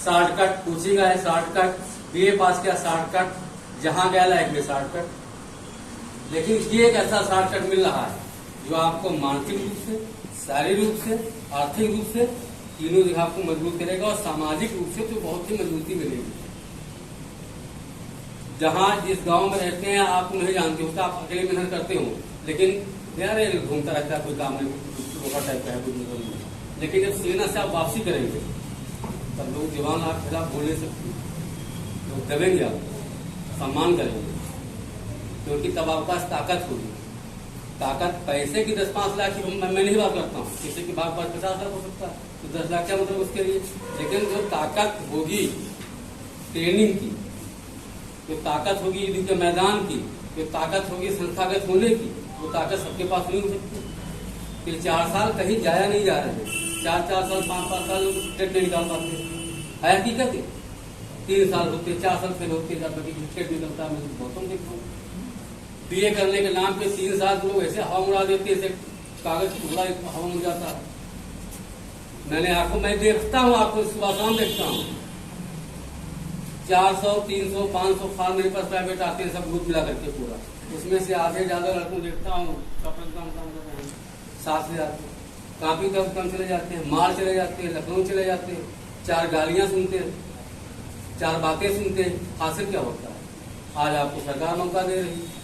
Shortcut coaching है, shortcut BA पास किया, shortcut जहां गया लाइफ में शॉर्टकट। लेकिन ये एक ऐसा शॉर्टकट मिल रहा है जो आपको मानसिक रूप से, शारीरिक रूप से, आर्थिक रूप से तीनों जगह आपको मजबूत करेगा और सामाजिक रूप से तो बहुत ही मजबूती मिलेगी। जहां जिस गांव में रहते हैं आपको नहीं जानते हो, आप अकेले मेहनत करते हो, लेकिन यार घूमता रहता है, कोई काम नहीं टाइप का है कुछ नहीं। लेकिन जब सेना से आप वापसी करेंगे तब लोग जवान आप खिलाफ बोल नहीं सकते, लोग दबेंगे, आप सम्मान करेंगे, क्योंकि तब आपके पास ताकत होगी। ताकत पैसे की 10-5 लाख की मैं नहीं बात करता हूँ, किसी की बात 50 लाख हो सकता है, तो 10 लाख क्या मतलब उसके लिए। लेकिन जो ताकत होगी ट्रेनिंग की, जो ताकत होगी युद्ध के मैदान की, जो ताकत होगी संस्थागत होने की, वो ताकत सबके पास नहीं हो सकती। फिर 4 साल कहीं जाया नहीं जा रहे हैं, 4-4 साल 5-5 साल टिकट नहीं निकाल पाते है हकीकत है। 3 साल होते, 4 साल फेल होते, टिकट निकलता है। मैं बहुतों देखता हूँ बीए करने के नाम पे 3 साल लोग ऐसे हवा उड़ा देते, ऐसे कागज टुकड़ा हवा उड़ जाता है। मैंने आंखों में देखता हूँ, आपको सुबह शाम देखता हूँ, 400, 300, 500 फार्म मेरे पास प्राइवेट आते हैं, सब ग्रुप मिला करके पूरा। उसमें से आधे ज्यादा लड़कों देखता हूँ 7 से जाते, काफी कम चले जाते हैं, मार चले जाते हैं, लखनऊ चले जाते हैं, 4 गालियां सुनते हैं, 4 बातें सुनते हैं। हासिल क्या होता है? आज आपको सरकार मौका दे रही है।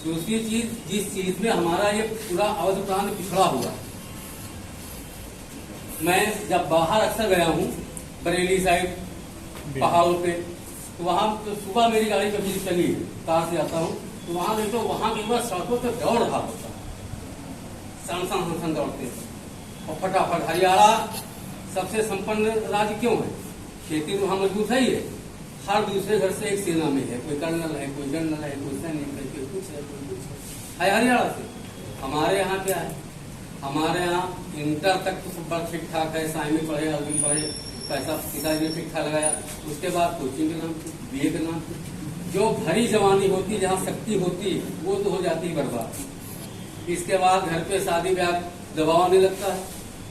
दूसरी चीज, जिस चीज में हमारा ये पूरा अवध प्रांत पिछड़ा हुआ, मैं जब बाहर अक्सर गया हूँ बरेली साइड पहाड़ों पे, तो वहां तो सुबह मेरी गाड़ी कभी चली कार से आता हूँ, तो वहां देखो वहां के बाद सड़कों पर दौड़ रहा होता है, सन दौड़ते हैं और फटाफट। हरियाणा सबसे संपन्न राज्य क्यों है? खेती तो वहां मजबूत है ही है, हर दूसरे घर से एक सेना में है, कोई कर्नल है, कोई जनरल है, कोई सैनिक है, कोई कुछ है, कोई कुछ है हरियाणा से। हमारे यहाँ क्या है? हमारे यहाँ इंटर तक तो सब बात ठीक ठाक है, साई में पढ़े, अरबी पढ़े, पैसा पिताजी ने ठीक ठाक लगाया, उसके बाद कोचिंग के नाम पे, बीए के नाम पे जो भरी जवानी होती, जहाँ शक्ति होती, वो तो हो जाती है बर्बाद। इसके बाद घर पे शादी ब्याह दबाव आने लगता है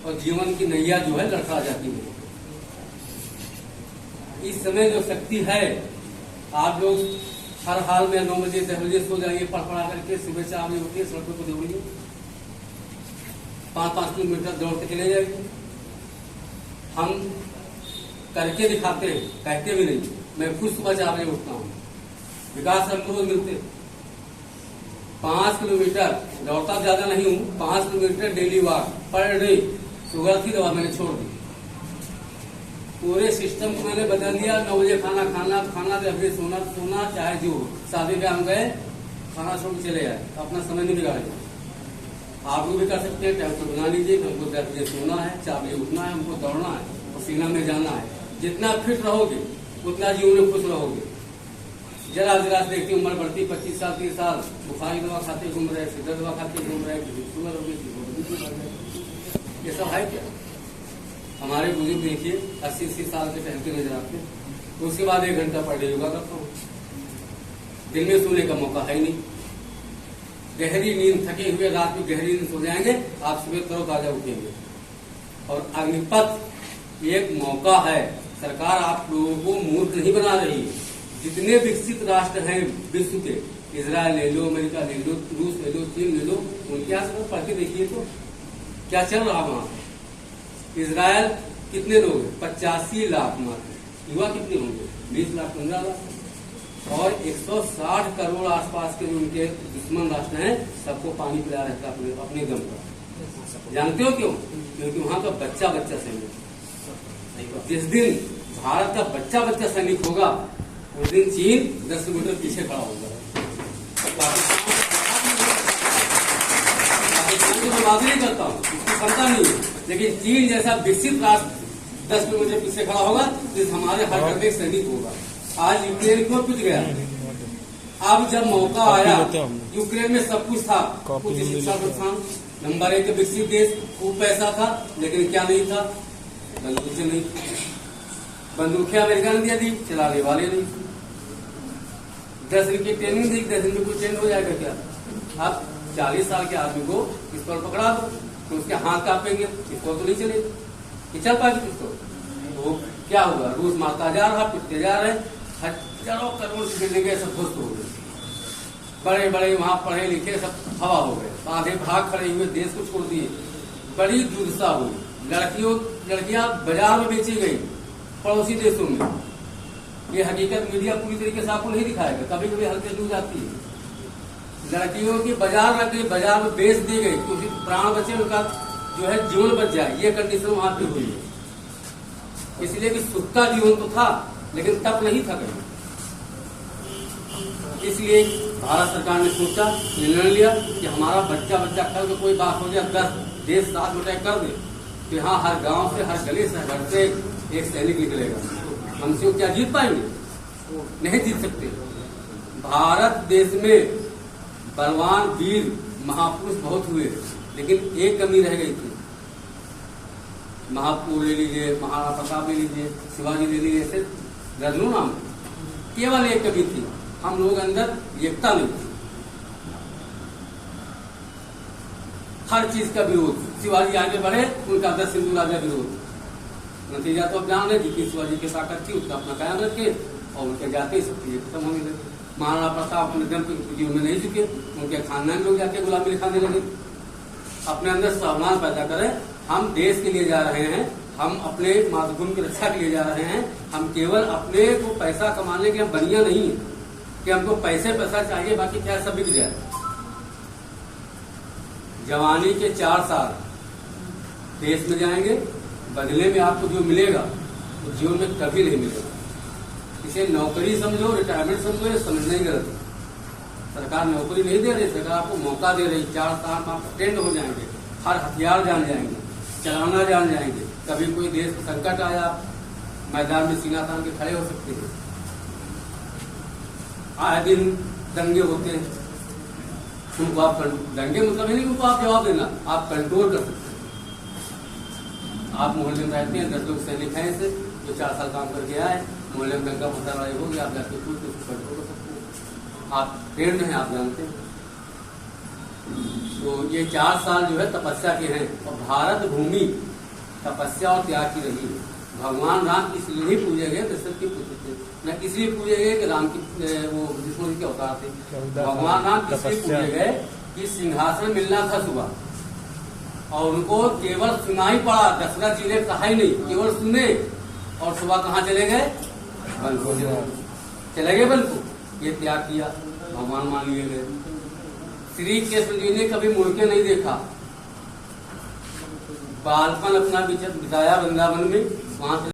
और जीवन की नैया जो है लड़खड़ा जाती है। इस समय जो शक्ति है, आप लोग हर हाल में 9 बजे 10 बजे सो जाइए, पढ़ा करके सुबह 4 बजे उठिए, सड़कों को दौड़िए, 5-5 किलोमीटर दौड़ते चले जाइए। हम करके दिखाते हैं, कहते भी नहीं। मैं खुद सुबह 4 बजे उठता हूँ, विकास हमको रोज मिलते 5 किलोमीटर दौड़ता ज्यादा नहीं हूँ, 5 kilometre daily walk per day. Sugar की दवा मैंने छोड़ दी, पूरे सिस्टम को मैंने बदल दिया। 9 बजे खाना 10 बजे सोना, चाहे जो शादी ब्याह हम गए, खाना छोड़ के चले आए, अपना समय नहीं बिगाड़ेगा। आप लोग भी कर सकते हैं, टाइम तो बना लीजिए। हमको 10 बजे सोना है, 4 बजे उठना है, हमको दौड़ना है, पसीना में जाना है। जितना फिट रहोगे उतना जीवन में खुश रहोगे। जरा देखती उम्र बढ़ती, 25 साल 30 साल बुखार की दवा खाते घूम रहे, सिगरेट दवा खाते घूम रहे, शुगर हो गई, ये सब है क्या? हमारे बुजुर्ग देखिए 80-80 साल के टहलते नजर आते हैं। उसके बाद 1 घंटा पर डे योगा करता हूँ। दिन में सोने का मौका है ही नहीं, गहरी नींद, थके हुए रात में गहरी नींद सो जाएंगे, आप सुबह तरोताजा उठेंगे। और अग्निपथ एक मौका है, सरकार आप लोगों को मूर्ख नहीं बना रही है। जितने विकसित राष्ट्र हैं विश्व के, इजराइल ले लो, अमेरिका ले लो, रूस ले लो, चीन ले लो, उनके यहाँ पढ़ के देखिए तो क्या चल रहा वहां। इजराइल कितने लोग हैं? 85 लाख मात्र। युवा कितने होंगे? 20 लाख 15 लाख। और 160 करोड़ आसपास के जो उनके दुश्मन राष्ट्र हैं, सबको पानी पिला रहता है अपने दम पर। जानते हो क्यों? क्योंकि वहां का बच्चा सैनिक। जिस दिन भारत का बच्चा सैनिक होगा, उस दिन चीन 10 किलोमीटर पीछे खड़ा होगा। पाकिस्तान की बात नहीं करता हूँ, उसकी क्षमता नहीं है, लेकिन चीन जैसा विकसित राष्ट्र 10 किलोमीटर पीछे खड़ा होगा, जिस हमारे हर घर में सैनिक होगा। आज यूक्रेन को पिट गया, अब जब मौका आया, यूक्रेन में सब कुछ था, कुछ शिक्षा संस्थान, नंबर 1 विकसित देश, खूब पैसा था, लेकिन क्या नहीं था? बंदूकें नहीं। बंदूकें अमेरिका ने दिया दी, चलाने वाले नहीं। 10 दिन की ट्रेनिंग दी, 10 दिन में कुछ चेंज हो जाएगा क्या? आप 40 साल के आदमी को पिस्तौल पकड़ा दो तो उसके हाथ कांपेंगे, पिस्तौल तो नहीं चलेगी, कि चल पाएगी पिस्तौल? तो क्या हुआ, रूस मारता जा रहा, पिटते जा रहे, हजारों करोड़ की बिल्डिंगें सब ध्वस्त हो गई, बड़े बड़े वहां पढ़े लिखे सब हवा हो गए, आधे भाग खड़े हुए देश को छोड़ दिए, बड़ी दुर्दशा हुई। लड़कियां बाजार में बेची गई पड़ोसी देशों में। ये हकीकत मीडिया पूरी तरीके से आपको नहीं दिखाएगा, कभी कभी हल्के न्यूज आती है। लड़कियों की बाजार लग गई, बाजार में बेच दी गई, क्योंकि प्राण बचे, उनका जो है जीवन बच जाए, ये कंडीशन वहां पे हुई है। इसलिए कि सुख का जीवन तो था लेकिन तप नहीं था कहीं। इसलिए भारत सरकार ने सोचा, निर्णय लिया कि हमारा बच्चा कल को कोई बात हो जाए, 10 देश साथ बटाई कर दे, तो यहाँ हर गांव से, हर गली से, हर घर से एक सैनिक निकलेगा। हमसे वो क्या जीत पाएंगे? नहीं जीत सकते। भारत देश में बलवान वीर महापुरुष बहुत हुए, लेकिन एक कमी रह गई थी। महापुरुष ले लीजिए, महाराणा प्रताप ले लीजिए, शिवाजी ले लीजिए, ऐसे दर्जनों नाम, केवल एक कमी थी, हम लोग अंदर एकता नहीं थी। हर चीज का विरोध, शिवाजी आगे बढ़े, उनका 10 सिंधु राजा विरोध। नतीजा तो ज्ञान है, जितनी शिवाजी की ताकत थी उसका अपना कायम रखे, और उनके जाते ही सब चीजें खत्म होने लगी। महाराणा प्रताप अपने दम पर जीवन में नहीं झुके, उनके खानदान लोग जाके गुलामी दिखाने लगे। अपने अंदर स्वाभिमान पैदा करें, हम देश के लिए जा रहे हैं, हम अपने मातृभूमि की रक्षा के लिए जा रहे हैं, हम केवल अपने को पैसा कमाने के बनिया नहीं है कि हमको पैसा चाहिए, बाकी क्या सब बिक जाए। जवानी के 4 साल देश में जाएंगे, बदले में आपको जो मिलेगा वो जीवन में कभी नहीं मिलेगा। इसे नौकरी समझो, रिटायरमेंट समझो, ये समझना ही गलत है। सरकार नौकरी नहीं दे रही, सरकार आपको मौका दे रही। 4 साल में आप ट्रेंड हो जाएंगे, हर हथियार जान जाएंगे, चलाना जान जाएंगे। कभी कोई देश का संकट आया, मैदान में सीना तान के खड़े हो सकते हैं। आए दिन दंगे होते हैं, उनको आप दंगे मतलब नहीं उनको आप जवाब देना, आप कंट्रोल कर सकते हैं। आप मोहल्ले में रहते हैं, 10 लोग सैनिक हैं ऐसे जो 4 साल काम करके आए, मोहल्ले में दंगा फसाद लड़ाई हो गया, आप जाके कंट्रोल कर सकते हैं। आप ट्रेंड हैं, आप जानते हैं। तो ये 4 साल जो है तपस्या के हैं, और भारत भूमि तपस्या और त्याग की रही है। भगवान राम इसलिए नहीं पूजे गए, दशरथ के पुत्र थे, न इसलिए पूजे गए कि राम की वो विष्णु जी के अवतार थे। भगवान राम इसलिए पूजे गए कि सिंहासन मिलना था सुबह, और उनको केवल सुना ही पड़ा, दशरथ जी ने कहा ही नहीं, केवल सुने, और सुबह कहाँ चले गए? वन को चले गए, वन को। ये त्याग किया, भगवान मान लिए गए। श्री कृष्ण जी ने कभी मुड़ के नहीं देखा, बालपन अपना बिताया वृंदावन में, वहां से